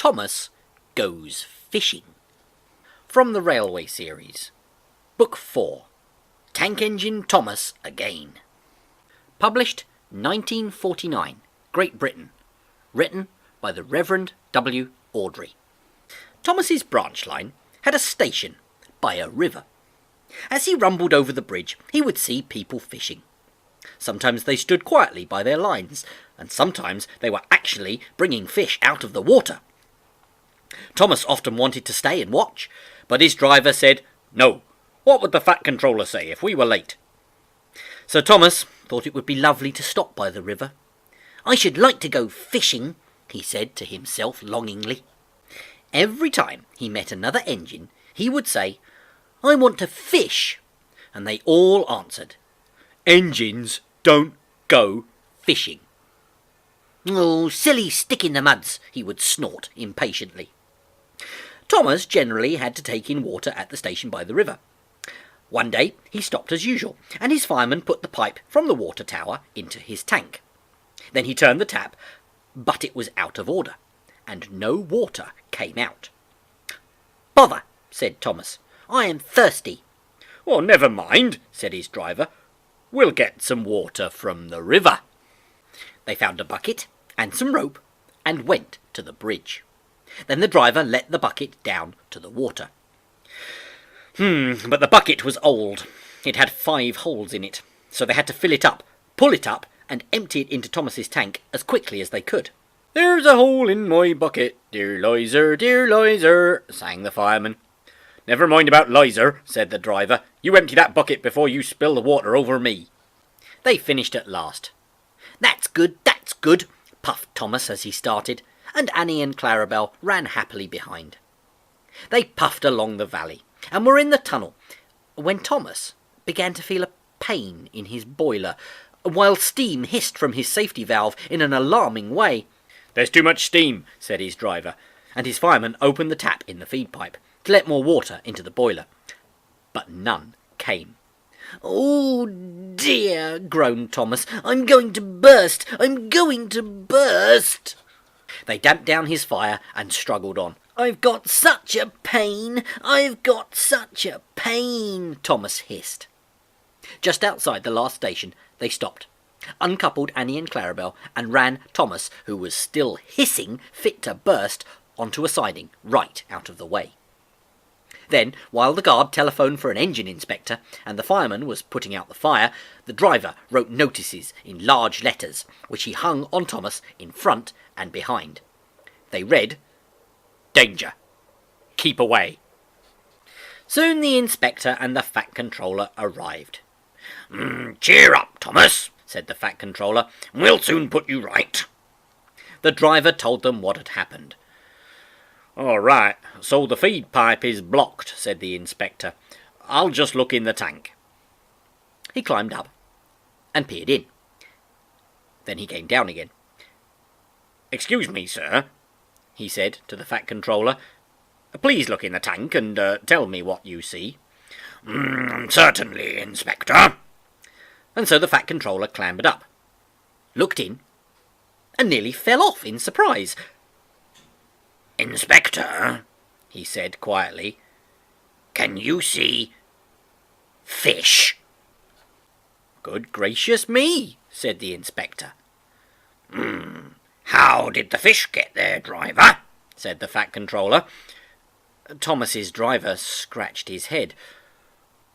Thomas Goes Fishing. From the Railway Series. Book 4. Tank Engine Thomas Again. Published 1949, Great Britain. Written by the Reverend W. Awdry. Thomas's branch line had a station by a river. As he rumbled over the bridge, he would see people fishing. Sometimes they stood quietly by their lines, and sometimes they were actually bringing fish out of the water. Thomas often wanted to stay and watch, but his driver said, "No, what would the fat controller say if we were late?" So Thomas thought it would be lovely to stop by the river. "I should like to go fishing," he said to himself longingly. Every time he met another engine, he would say, "I want to fish," and they all answered, "Engines don't go fishing." "Oh, silly stick-in-the-muds," he would snort impatiently. Thomas generally had to take in water at the station by the river. One day he stopped as usual, and his fireman put the pipe from the water tower into his tank. Then he turned the tap, but it was out of order, and no water came out. "Bother," said Thomas, "I am thirsty." "Well, never mind," said his driver. "We'll get some water from the river." They found a bucket and some rope and went to the bridge. Then the driver let the bucket down to the water. But the bucket was old. It had 5 holes in it, so they had to fill it up, pull it up, and empty it into Thomas's tank as quickly as they could. "There's a hole in my bucket, dear Lizer," sang the fireman. "Never mind about Lizer," said the driver. "You empty that bucket before you spill the water over me." They finished at last. That's good," puffed Thomas as he started, and Annie and Clarabel ran happily behind. They puffed along the valley, and were in the tunnel, when Thomas began to feel a pain in his boiler, while steam hissed from his safety valve in an alarming way. "There's too much steam," said his driver, and his fireman opened the tap in the feed pipe to let more water into the boiler. But none came. "Oh dear," groaned Thomas, "I'm going to burst! They damped down his fire and struggled on. "I've got such a pain, Thomas hissed. Just outside the last station, they stopped, uncoupled Annie and Clarabel, and ran Thomas, who was still hissing, fit to burst, onto a siding right out of the way. Then, while the guard telephoned for an engine inspector, and the fireman was putting out the fire, the driver wrote notices in large letters, which he hung on Thomas in front and behind. They read, "Danger. Keep away." Soon the inspector and the fat controller arrived. "Cheer up, Thomas," said the fat controller. "We'll soon put you right." The driver told them what had happened. "All right, so the feed pipe is blocked," said the inspector. "I'll just look in the tank." He climbed up and peered in. Then he came down again. "Excuse me, sir," he said to the fat controller. "Please look in the tank and tell me what you see." "Certainly, Inspector." And so the fat controller clambered up, looked in, and nearly fell off in surprise. "Inspector," he said quietly, "can you see fish?" "Good gracious me," said the inspector. "How did the fish get there, driver?" said the fat controller. Thomas's driver scratched his head.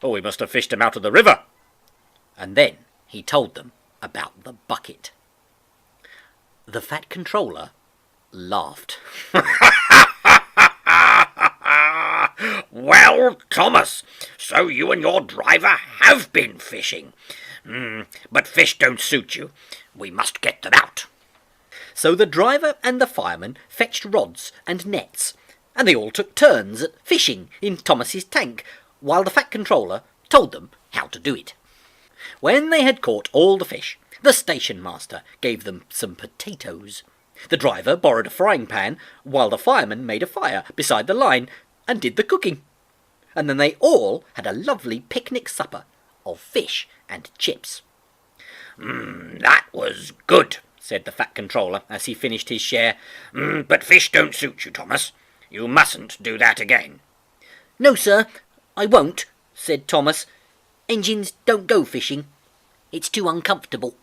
"Oh, we must have fished them out of the river." And then he told them about the bucket. The fat controller laughed. "Well, Thomas, so you and your driver have been fishing. But fish don't suit you. We must get them out." So the driver and the fireman fetched rods and nets, and they all took turns at fishing in Thomas's tank, while the fat controller told them how to do it. When they had caught all the fish, the station master gave them some potatoes. The driver borrowed a frying pan, while the fireman made a fire beside the line and did the cooking. And then they all had a lovely picnic supper of fish and chips. "That was good," said the fat controller as he finished his share. But fish don't suit you, Thomas. You mustn't do that again. No, sir, I won't, said Thomas. Engines don't go fishing. It's too uncomfortable.